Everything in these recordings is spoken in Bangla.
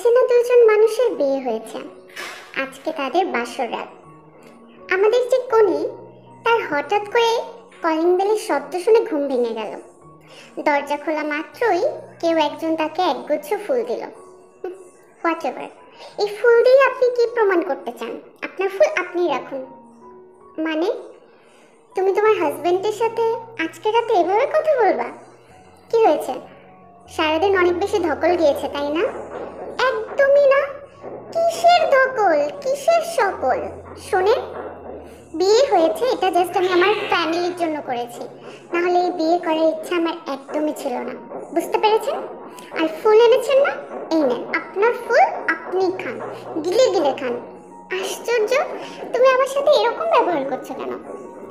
অচেনা দুজন মানুষের বিয়ে হয়েছে। আজকে তাদের বাসর রাত। আমাদের যে কোণে, তার হঠাৎ করে কলিং বেলের শব্দ শুনে ঘুম ভেঙে গেল। দরজা খোলা মাত্রই কেউ একজন তাকে একগুচ্ছ ফুল দিল। হোয়াট এভার, এই ফুল দিয়ে আপনি কি প্রমাণ করতে চান? আপনার ফুল আপনিই রাখুন। মানে, তুমি তোমার হাজবেন্ডের সাথে আজকে রাতে এভাবে কথা বলবা? কি হয়েছে? সারাদিন অনেক বেশি ধকল গিয়েছে, তাই না? একদমই না। কিসের ধকল, কিসের সকল? শোনেন, বিয়ে হয়েছে এটা জাস্ট আমি আমার ফ্যামিলির জন্য করেছি, নাহলে এই বিয়ে করার ইচ্ছা আমার একদমই ছিল না। বুঝতে পেরেছেন? আর ফুল এনেছেন না, এই নেন আপনার ফুল, আপনি খান, গিলে গিলে খান। আশ্চর্য, তুমি আমার সাথে এরকম ব্যবহার করছো কেন?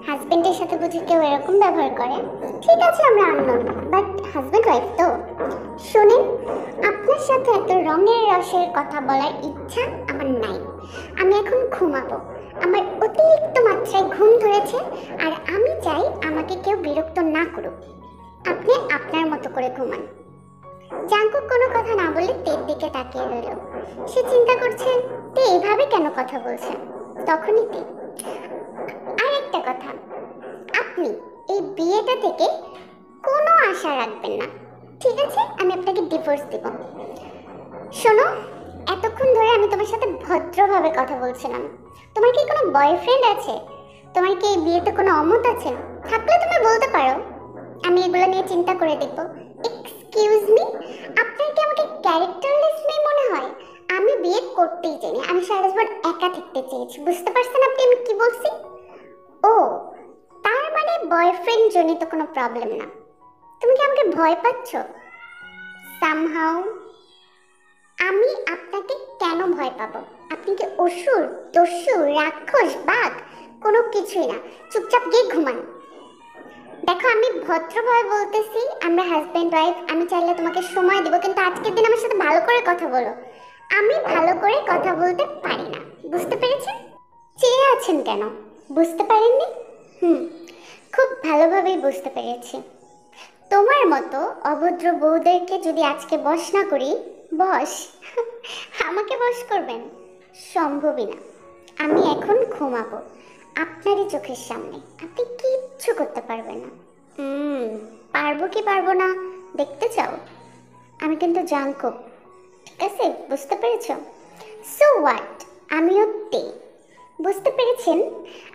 হাজবেন্ডের সাথে বুঝি কেউ এরকম ব্যবহার করে? ঠিক আছে আমরা আননোন, বাট হাজবেন্ড ওয়াইফ তো। শোনেন, আপনার সাথে এত রঙের রসের কথা বলার ইচ্ছা আমার নাই। আমি এখন ঘুমাবো। আমার অতিরিক্ত মাত্রায় ঘুম ধরেছে, আর আমি চাই আমাকে কেউ বিরক্ত না করুক। আপনি আপনার মতো করে ঘুমান। জাঙ্কুক কোনো কথা না বলে তের দিকে তাকিয়ে রইল। সে চিন্তা করছে তে এভাবে কেন কথা বলছে। তখনই তে, আর একটা কথা, আপনি এই বিয়েটা থেকে কোনো আশা রাখবেন না, ঠিক আছে? আমি আপনাকে ডিভোর্স দেব। শোনো, এতক্ষণ ধরে আমি তোমার সাথে ভদ্রভাবে কথা বলছিলাম। তোমার কি কোনো বয়ফ্রেন্ড আছে? তোমার কি এই বিয়েতে কোনো অমত আছে? থাকলে তুমি বলতে পারো, আমি এগুলো নিয়ে চিন্তা করে দেখব। এক্সকিউজ মি, আপনার কি আমাকে ক্যারেক্টারলেস মেয়ে মনে হয়? আমি বিয়ে করতেই চাইনি, আমি সারা জীবন একা থাকতে চেয়েছি। বুঝতে পারছেন আপনি আমি কি বলছি? ও, তার মানে বয়ফ্রেন্ড জনিত কোনো প্রবলেম না। তুমি কি আমাকে ভয় পাচ্ছ সামহাউ? আমি আপনাকে কেন ভয় পাবো? আপনি কি অসুর, দস্যু, রাক্ষস, বাঘ? কোনো কিছুই না। চুপচাপ গিয়ে ঘুমান। দেখো, আমি ভদ্রভাবে বলতেছি, আমরা হাজব্যান্ড ওয়াইফ। আমি চাইলে তোমাকে সময় দেবো, কিন্তু আজকের দিন আমার সাথে ভালো করে কথা বলো। আমি ভালো করে কথা বলতে পারি না, বুঝতে পেরেছেন? চেয়ে আছেন কেন? বুঝতে পারেননি? খুব ভালোভাবেই বুঝতে পেরেছি। তোমার মতো অভদ্র বউদেরকে যদি আজকে বশ না করি, বশ আমাকে বশ করবেন? সম্ভবই না। আমি এখন ঘুমাবো আপনারই চোখের সামনে। আপনি কিচ্ছু করতে পারবেন না। পারবো কি পারবো না দেখতে চাও? আমি কিন্তু জাঙ্কুক, ঠিক আছে? বুঝতে পেরেছ? সো হোয়াট, আমিও তে। বুঝতে পেরেছেন?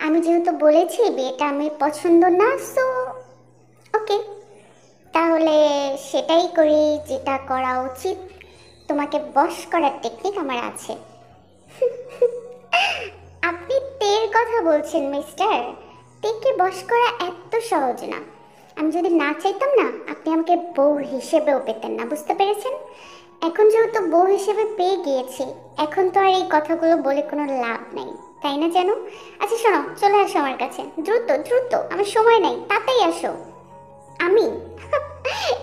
আমি যেহেতু বলেছি বিয়েটা আমি পছন্দ না, সো ওকে, তাহলে সেটাই করি যেটা করা উচিত। তোমাকে বশ করার টেকনিক আমার আছে। আপনি তের কথা বলছেন মিস্টার? তেকে বশ করা এত সহজ না। আমি যদি না চাইতাম না, আপনি আমাকে বউ হিসেবেও পেতেন না। বুঝতে পেরেছেন? এখন যেহেতু বউ হিসেবে পেয়ে গিয়েছি, এখন তো আর এই কথাগুলো বলে কোনো লাভ নেই, তাই না জানো? আচ্ছা শোনো, চলে আসো আমার কাছে, দ্রুত দ্রুত, আমার সময় নাই, তাড়াতাড়ি আসো। আমি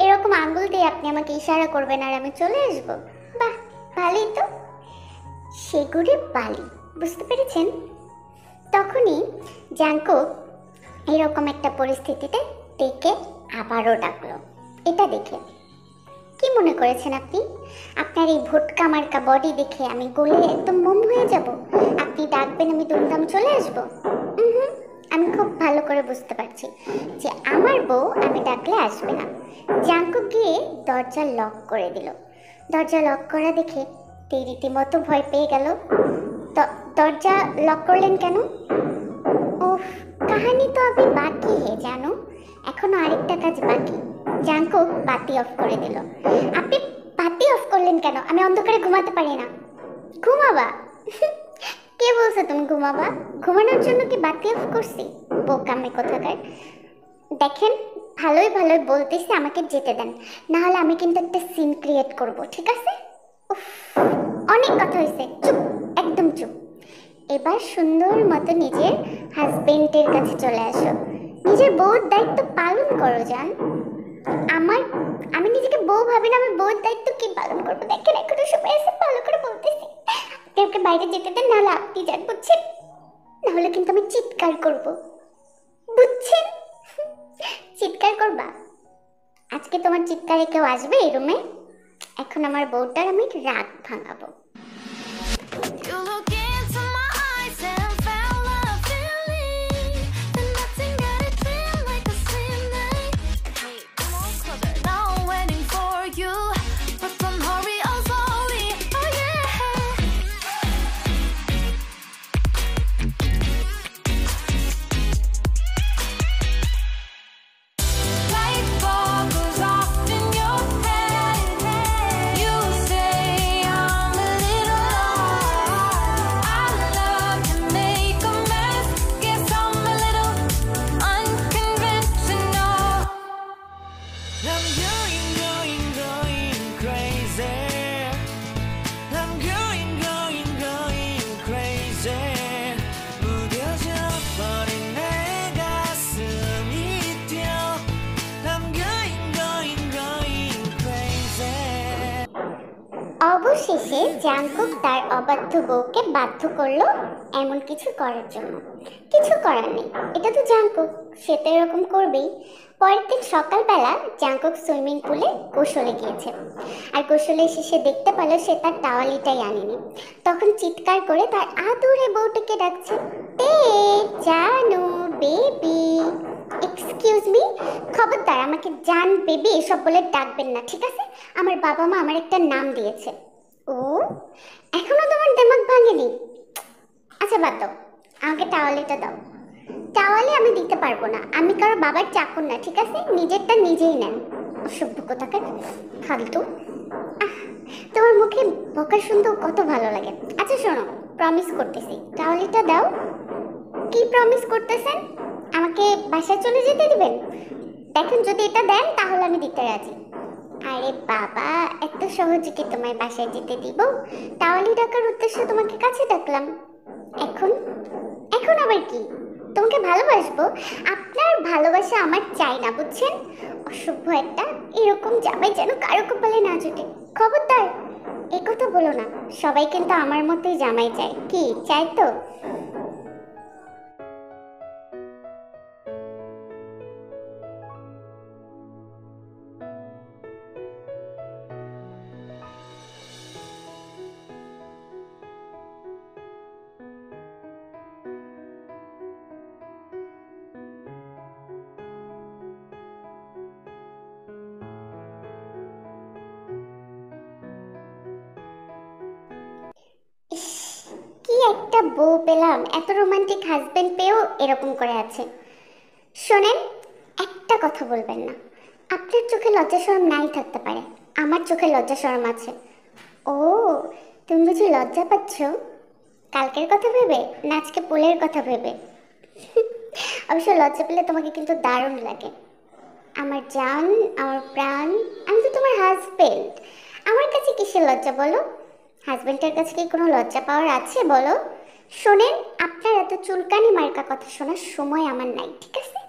এরকম আঙ্গুল দিয়ে আপনি আমাকে ইশারা করবেন আর আমি চলে আসবো? বাহ, ভালোই তো। সেগুড়ে বালি, বুঝতে পেরেছেন? তখনই জাঙ্কুক এরকম একটা পরিস্থিতিতে তেকে আবারও ডাকলো। এটা দেখে কি মনে করেছেন আপনি? আপনার এই ভোটকা মার্কা বডি দেখে আমি গলে একদম মোম হয়ে যাব? আপনি ডাকবেন আমি দুমদাম চলে আসবো? আমি খুব ভালো করে বুঝতে পারছি যে আমার বউ আমি ডাকলে আসবে না। জাঙ্কুক গিয়ে দরজা লক করে দিল। দরজা লক করা দেখে তে রীতিমতো ভয় পেয়ে গেল। দরজা লক করলেন কেন? উফ, কাহিনী তো আমি বাকি হে জানো, এখনো আরেকটা কাজ বাকি। জাঙ্কুক বাতি অফ করে দিল। আপনি বাতি অফ করলেন কেন? আমি অন্ধকারে ঘুমাতে পারি না। ঘুমাবা? কে বলছো তুমি ঘুমাবা? ঘুমানোর জন্য কি বাতি অফ করছি? বোকামে কোথাকার। দেখেন, ভালোই ভালোই বলতেছি, আমাকে যেতে দেন, না হলে আমি কিন্তু একটা সিন ক্রিয়েট করব, ঠিক আছে? উফ, অনেক কথা হয়েছে, চুপ, একদম চুপ। এবার সুন্দর মতো নিজের হাজবেন্ডের কাছে চলে আসো। নিজের বউর দায়িত্ব পালন করো জান। আমার, আমি নিজেকে বউ ভাবি না, আমি বউর দায়িত্ব কি পালন করবো? দেখেন এখনো সময় আছে, ভালো করে বলতেছি। আপনি ওকে বাইরে যেতে দেন, নাহলে আপনি যান, বুঝছেন? নাহলে কিন্তু আমি চিৎকার করব, বুঝছেন? চিৎকার করবা? আজকে তোমার চিৎকারে কেউ আসবে এই রুমে? এখন আমার বউটার আমি রাগ ভাঙাবো। You look into my eyes and found a feeling that nothing got it feel like a slim night. Hey, come on closer. Now I'm waiting for you, but don't hurry, oh slowly. Oh yeah. Light bulb goes off in your head. You say I'm a little lost. I love to make a mess. Guess I'm a little unconventional. I'm going crazy. I'm going crazy. 무뎌져 버린 내 가슴이 뛰어. I'm going crazy. অবশেষে জাংকুক তার অবাধ্য বউকে বাধ্য করলো এমন কিছু করার জন্য। কিছু করার নেই, এটা তো জাংকুক, সে তো এরকম করবেই। পরের দিন সকালবেলা জাংকুক সুইমিং পুলে গোসলে গিয়েছে, আর গোসলে এসে সে দেখতে পেল সে তার টাওয়ালিটাই আনেনি। তখন চিৎকার করে তার আদুরে বউটিকে ডাকছে, তে জানু বেবি। এক্সকিউজ মি, খবরদার আমাকে জান বেবি এসব বলে ডাকবেন না, ঠিক আছে? আমার বাবা মা আমার একটা নাম দিয়েছে। ও, এখনো তোমার দিমাগ ভাঙেনি? আচ্ছা বাদ দাও, আমাকে টাওয়ালিটা দাও। টাওয়ালে আমি দিতে পারবো না, আমি কারো বাবার চাকর না, ঠিক আছে? নিজেরটা নিজেই নেন। অসভ্য কোথাকার, ফালতু। তোমার মুখে বকা শুনতেও কত ভালো লাগে। আচ্ছা শোনো, প্রমিস করতেছি, টাওয়ালিটা দাও। কি প্রমিস করতেছেন? আমাকে বাসায় চলে যেতে দিবেন? দেখেন যদি এটা দেন তাহলে আমি দিতে রাজি। আরে বাবা, এত সহজে কি তোমায় বাসায় যেতে দিব? টাওয়ালি ডাকার উদ্দেশ্যে তোমাকে কাছে ডাকলাম। এখন এখন আবার কি? তোমাকে ভালোবাসবো, আপনার ভালোবাসা আমার চাই না, বুঝছেন? অসভ্য একটা, এরকম জামাই যেন কারো কপালে না জুটে। খবরদার এ কথা বলো না, সবাই কিন্তু আমার মতোই জামাই চায়। কি চাই তো? ইস, কি একটা বউ পেলাম, এত রোমান্টিক হাজবেন্ড পেয়েও এরকম করে আছে। শোনেন, একটা কথা বলবেন না। আপনার চোখে লজ্জা শরম নাই থাকতে পারে, আমার চোখে লজ্জা শরম আছে। ও, তুমি বুঝি লজ্জা পাচ্ছ? কালকের কথা ভেবে না আজকে পুলের কথা ভেবে? অবশ্য লজ্জা পেলে তোমাকে কিন্তু দারুণ লাগে। আমার জান, আমার প্রাণ, আমি তো তোমার হাজবেন্ড। আমার কাছে কিসের লজ্জা বলো? হাজবেন্ডের কাছে কি কোনো লজ্জা পাওয়ার আছে বলো? শোনেন, আপনার এত চুলকানি মার্কা কথা শোনার সময় আমার নাই, ঠিক আছে?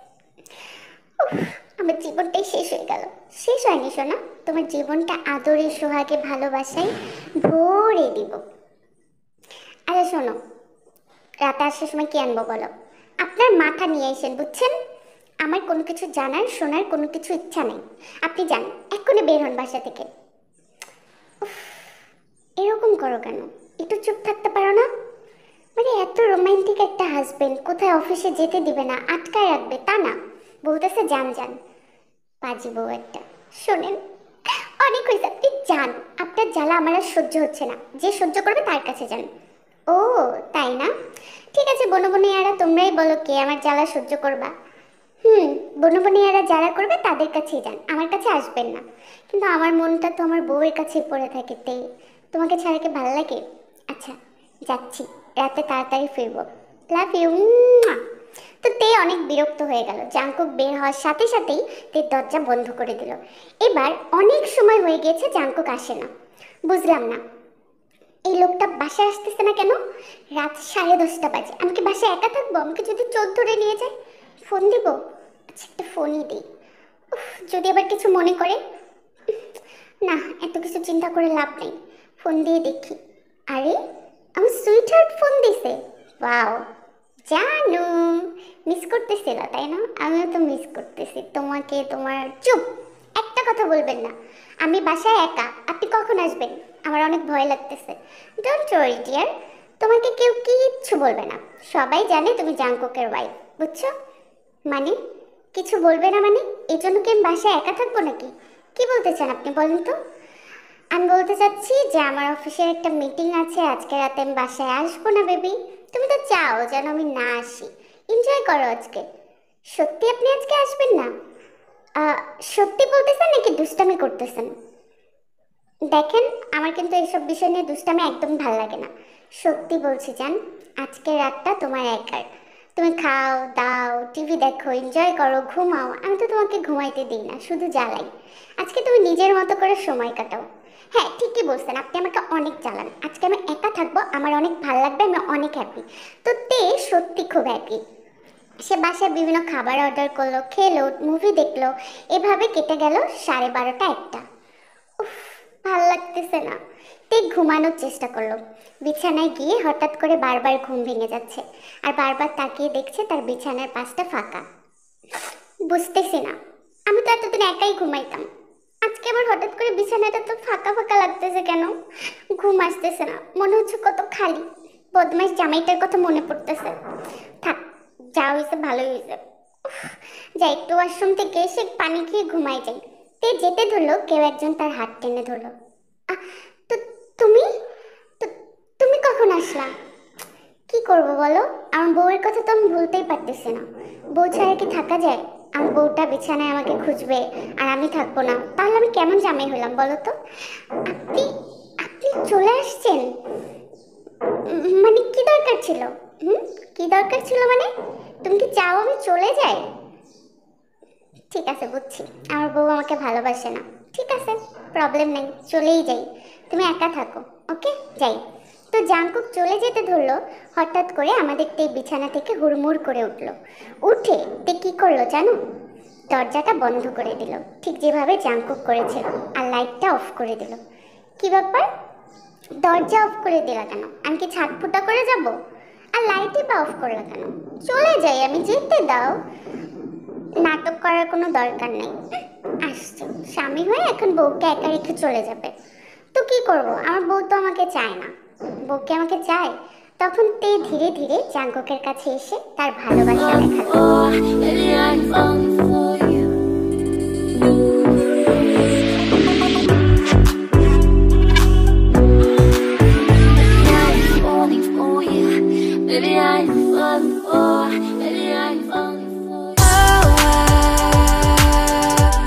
উফ, আমার জীবনটাই শেষ হয়ে গেল। শেষ হয়নি সোনা, তোমার জীবনটা আদরে সোহাগে ভালোবাসায় ভরে দিব। আচ্ছা শোনো, রাতে আসার সময় কি আনবো বলো? আপনার মাথা নিয়ে এসেন, বুঝছেন? আমার কোনো কিছু জানার শোনার কোনো কিছু ইচ্ছা নেই। আপনি যান, এক্ষুনি বের হন বাসা থেকে। উফ, এরকম করো কেন? একটু চুপ থাকতে পারো না? মানে এত রোমান্টিক একটা হাজবেন্ড কোথায় অফিসে যেতে দিবে না, আটকায় রাখবে তা না, বলতেছে যান যান। পাজি বউ একটা। শোনেন, অনেক হয়েছে, আপনি যান। আপনার জ্বালা আমার আর সহ্য হচ্ছে না, যে সহ্য করবে তার কাছে যান। ও তাই না? ঠিক আছে বনবনিয়ারা, তোমরাই বলো কে আমার জ্বালা সহ্য করবা। বনবনিয়ারা যারা করবে তাদের কাছেই যান, আমার কাছে আসবেন না। কিন্তু আমার মনটা তো আমার বউয়ের কাছেই পড়ে থাকে, তে তোমাকে ছাড়া কি ভালো লাগে? আচ্ছা যাচ্ছি, রাতে তাড়াতাড়ি ফিরবো। Love you. তো তে অনেক বিরক্ত হয়ে গেল। জাংকুক বের হওয়ার সাথে সাথেই তে দরজা বন্ধ করে দিল। এবার অনেক সময় হয়ে গিয়েছে, জাংকুক আসে না। বুঝলাম না এই লোকটা বাসায় আসতেছে না কেন? রাত 10:30 বাজে, আমি কি বাসায় একা থাকবো? আমাকে যদি চোর ধরে নিয়ে যায়? ফোন দিব? আচ্ছা একটা ফোনই দিই। যদি আবার কিছু মনে করে। না, এত কিছু চিন্তা করে লাভ নেই, ফোন দিয়ে দেখি। আরে আমার সুইট হার্ট ফোন দিছে, ওয়াও। জানু, মিস করতেছিল তাই না? আমিও তো মিস করতেছি তোমাকে, তোমার চুপ, একটা কথা বলবেন না। আমি বাসায় একা, আপনি কখন আসবেন? আমার অনেক ভয় লাগতেছে। ডোন্ট ওয়ারি ডিয়ার, তোমাকে কেউ কিচ্ছু বলবে না। সবাই জানে তুমি জাংকুকের ওয়াইফ, বুঝছো? মানে কিছু বলবে না মানে? এই জন্য কি আমি বাসায় একা থাকবো নাকি? কি বলতে চান আপনি বলেন তো? আমি বলতে চাচ্ছি যে আমার অফিসের একটা মিটিং আছে, আজকে রাতে আমি বাসায় আসবো না বেবি। তুমি তো চাও যেন আমি না আসি। এনজয় করো আজকে। সত্যি আপনি আজকে আসবেন না? সত্যি বলতেছেন নাকি দুষ্টামি করতেছেন? দেখেন, আমার কিন্তু এইসব বিষয় নিয়ে দুষ্টামি একদম ভালো লাগে না। সত্যি বলছি জান, আজকের রাতটা তোমার একার। তুমি খাও দাও, টিভি দেখো, এনজয় করো, ঘুমাও। আমি তো তোমাকে ঘুমাইতে দিই না, শুধু জ্বালাই। আজকে তুমি নিজের মতো করে সময় কাটাও। হ্যাঁ, ঠিকই বলছেন, আপনি আমাকে অনেক জ্বালান। আজকে আমি একা থাকবো, আমার অনেক ভালো লাগবে, আমি অনেক হ্যাপি। তো তে সত্যি খুব হ্যাপি। সে বাসায় বিভিন্ন খাবার অর্ডার করলো, খেলো, মুভি দেখলো। এভাবে কেটে গেল 12:30 একটা। উফ, ভাল লাগতেছে না। তে ঘুমানোর চেষ্টা করলো। বিছানায় গিয়ে হঠাৎ করে বারবার ঘুম ভেঙে যাচ্ছে, আর বারবার তাকিয়ে দেখছে তার বিছানার পাশটা ফাঁকা। বুঝতেছি না, আমি তো এতদিন একাই ঘুমাইতাম। আজকে আমার হঠাৎ করে বিছানাটা তো ফাঁকা ফাঁকা লাগতেছে কেন? ঘুম আসতেছে না, মনে হচ্ছে কত খালি। বদমাইশ জামাইটার কথা মনে পড়তেছে। থাক, যা হয়েছে ভালোই হয়েছে। উফ, যাই একটু ওয়াশরুম থেকে এসে পানি খেয়ে ঘুমাই যাই। তে যেতে ধরলো, কেউ একজন তার হাত টেনে ধরলো। আহ, তো তুমি তো- তুমি কখন আসলা? কি করব বলো, আমার বউয়ের কথা তো আমি ভুলতেই পারতেছি না। বউ ছাড়া কি থাকা যায়? আমার বউটা বিছানায় আমাকে খুঁজবে আর আমি থাকবো না, তাহলে আমি কেমন জামাই হলাম বলো তো? আপনি আপনি চলে আসছেন? মানে কি দরকার ছিল? হুম, কি দরকার ছিল মানে? তুমি কি চাও আমি চলে যাই? ঠিক আছে, বুঝছি আমার বউ আমাকে ভালোবাসে না। ঠিক আছে, প্রবলেম নেই, চলেই যাই। তুমি একা থাকো, ওকে? যাই। তো জাংকুক চলে যেতে ধরলো, হঠাৎ করে আমাদের তে বিছানা থেকে হুড়মুড় করে উঠলো। উঠে তে কি করলো জানো? দরজাটা বন্ধ করে দিল, ঠিক যেভাবে জাংকুক করেছিল, আর লাইটটা অফ করে দিল। কি ব্যাপার, দরজা অফ করে দিলা কেন? আমি কি ছাদ ফুটা করে যাব? আর লাইটই বা অফ করলা কেন? চলে যাই আমি, যেতে দাও। নাটক করার কোনো দরকার নেই। আসছে স্বামী হয়ে এখন বউকে একা রেখে চলে যাবে। তো কি করব, আমার বউ তো আমাকে চায় না। বউকে আমাকে চায়। তখন তে ধীরে ধীরে জাঙ্কুকের কাছে এসে তার ভালোবাসা দেখালো। Oh, baby, I'm falling for you. I'm falling for you. Baby, I'm falling for. Baby, I'm falling for you.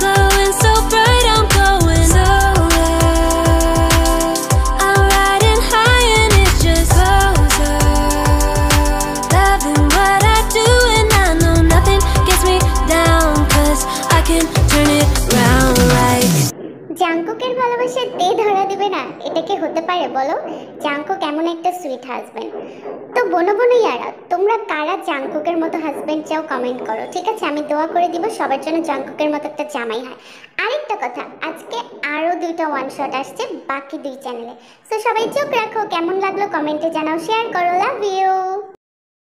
Glowing so bright, I'm going so low. I'm riding high and it just goes up. Loving what I do and I know nothing gets me down, 'cause I can turn it round like. জাঙ্কুকের ভালোবাসা তে ধরা দিবে না, এটা কি হতে পারে বলো? জাঙ্কুক এমন একটা সুইট হাজবেন্ড। তো বোনো বোনো ইয়ারা, তোমরা কারা জাঙ্কুকের মতো হাজবেন্ড চাও কমেন্ট করো, ঠিক আছে? আমি দোয়া করে দিব সবার জন্য জাঙ্কুকের মতো একটা জামাই হয়। আরেকটা কথা, আজকে আরো 2টা ওয়ান শট আসছে বাকি 2 চ্যানেলে। তো সবাই চোখ রাখো, কেমন লাগলো কমেন্টে জানাও, শেয়ার করো। Love you.